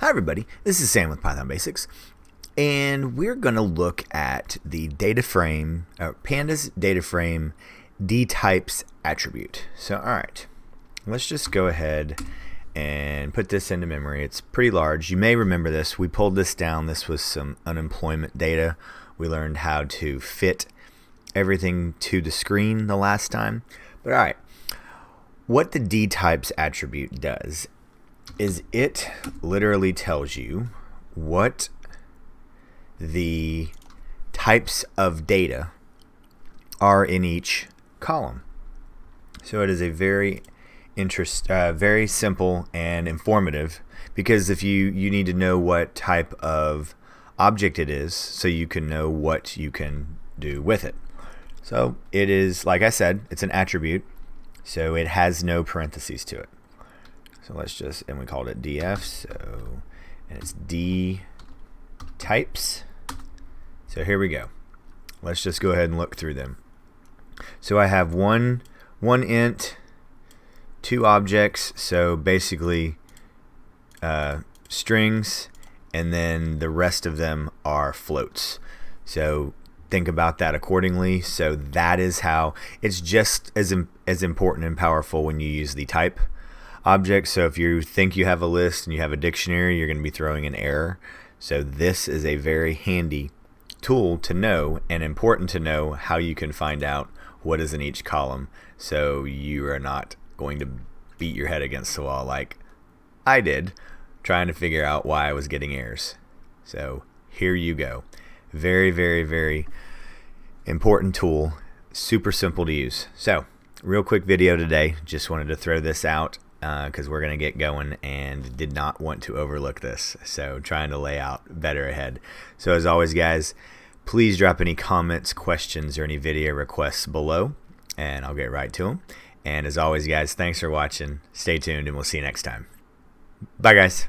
Hi everybody, this is Sam with Python Basics, and we're going to look at the Pandas DataFrame dtypes attribute. So alright, let's just go ahead and put this into memory. It's pretty large. You may remember this. We pulled this down. This was some unemployment data. We learned how to fit everything to the screen the last time. But alright, what the dtypes attribute does is it literally tells you what the types of data are in each column. So it is a very very simple and informative, because if you need to know what type of object it is so you can know what you can do with it. So it is, like I said, it's an attribute, so it has no parentheses to it. So let's just, and we called it df, so, and it's dtypes. So here we go. Let's just go ahead and look through them. So I have one int, two objects, so basically strings, and then the rest of them are floats. So think about that accordingly. So that is how it's just as important and powerful when you use the type object. So if you think you have a list and you have a dictionary, you're going to be throwing an error. So this is a very handy tool to know, and important to know how you can find out what is in each column, so you are not going to beat your head against the wall like I did trying to figure out why I was getting errors. So here you go. Very, very, very important tool. Super simple to use. So real quick video today. Just wanted to throw this out because we're going to get going and did not want to overlook this. So trying to lay out better ahead. So as always, guys, please drop any comments, questions, or any video requests below, and I'll get right to them. And as always, guys, thanks for watching. Stay tuned, and we'll see you next time. Bye, guys.